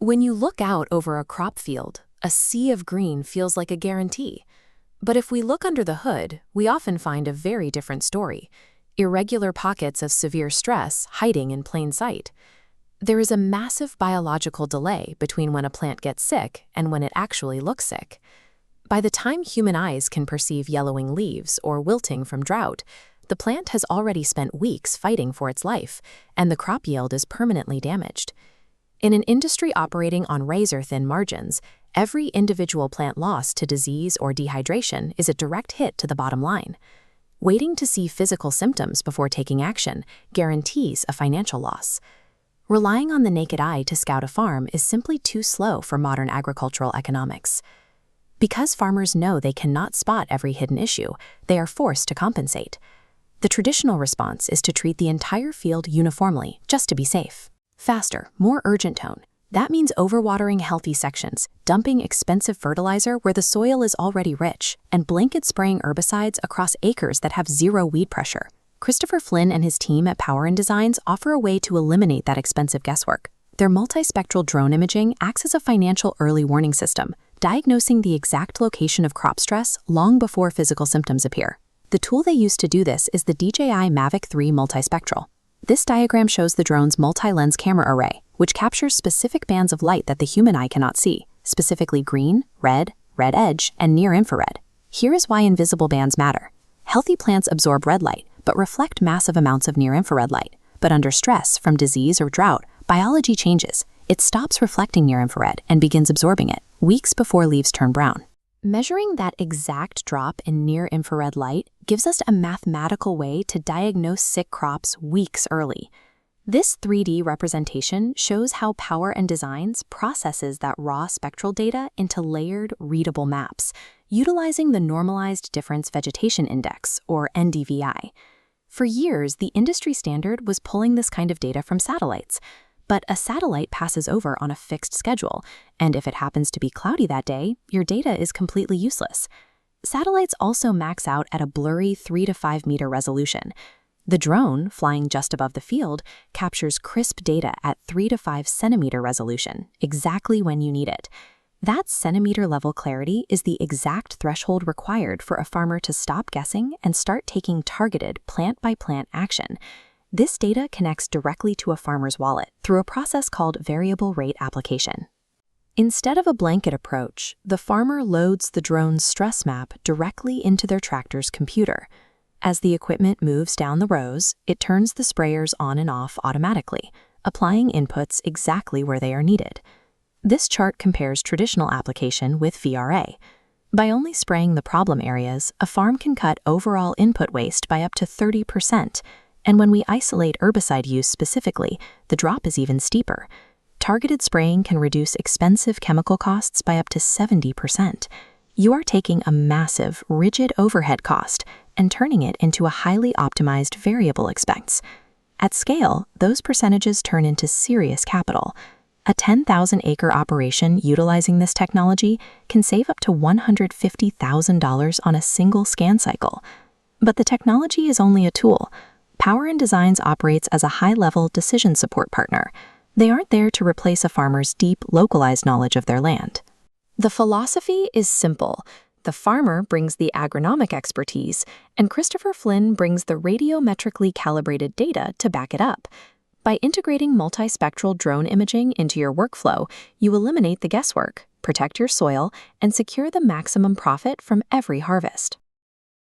When you look out over a crop field, a sea of green feels like a guarantee. But if we look under the hood, we often find a very different story: irregular pockets of severe stress hiding in plain sight. There is a massive biological delay between when a plant gets sick and when it actually looks sick. By the time human eyes can perceive yellowing leaves or wilting from drought, the plant has already spent weeks fighting for its life, and the crop yield is permanently damaged. In an industry operating on razor-thin margins, every individual plant loss to disease or dehydration is a direct hit to the bottom line. Waiting to see physical symptoms before taking action guarantees a financial loss. Relying on the naked eye to scout a farm is simply too slow for modern agricultural economics. Because farmers know they cannot spot every hidden issue, they are forced to compensate. The traditional response is to treat the entire field uniformly, just to be safe. Faster, more urgent tone. That means overwatering healthy sections, dumping expensive fertilizer where the soil is already rich, and blanket spraying herbicides across acres that have zero weed pressure. Christopher Flynn and his team at Power & Designs offer a way to eliminate that expensive guesswork. Their multispectral drone imaging acts as a financial early warning system, diagnosing the exact location of crop stress long before physical symptoms appear. The tool they use to do this is the DJI Mavic 3 Multispectral. This diagram shows the drone's multi-lens camera array, which captures specific bands of light that the human eye cannot see, specifically green, red edge, and near-infrared. Here is why invisible bands matter. Healthy plants absorb red light, but reflect massive amounts of near-infrared light. But under stress from disease or drought, biology changes. It stops reflecting near-infrared and begins absorbing it, weeks before leaves turn brown. Measuring that exact drop in near-infrared light gives us a mathematical way to diagnose sick crops weeks early. This 3D representation shows how Power & Designs processes that raw spectral data into layered, readable maps, utilizing the Normalized Difference Vegetation Index, or NDVI. For years, the industry standard was pulling this kind of data from satellites. But a satellite passes over on a fixed schedule, and if it happens to be cloudy that day, your data is completely useless. Satellites also max out at a blurry 3 to 5 meter resolution. The drone, flying just above the field, captures crisp data at 3 to 5 centimeter resolution, exactly when you need it. That centimeter-level clarity is the exact threshold required for a farmer to stop guessing and start taking targeted plant-by-plant action. This data connects directly to a farmer's wallet through a process called variable rate application. Instead of a blanket approach, the farmer loads the drone's stress map directly into their tractor's computer. As the equipment moves down the rows, it turns the sprayers on and off automatically, applying inputs exactly where they are needed. This chart compares traditional application with VRA. By only spraying the problem areas, a farm can cut overall input waste by up to 30%. And when we isolate herbicide use specifically, the drop is even steeper. Targeted spraying can reduce expensive chemical costs by up to 70%. You are taking a massive, rigid overhead cost and turning it into a highly optimized variable expense. At scale, those percentages turn into serious capital. A 10,000-acre operation utilizing this technology can save up to $150,000 on a single scan cycle. But the technology is only a tool. Power & Designs operates as a high-level decision support partner. They aren't there to replace a farmer's deep, localized knowledge of their land. The philosophy is simple. The farmer brings the agronomic expertise, and Christopher Flynn brings the radiometrically calibrated data to back it up. By integrating multispectral drone imaging into your workflow, you eliminate the guesswork, protect your soil, and secure the maximum profit from every harvest.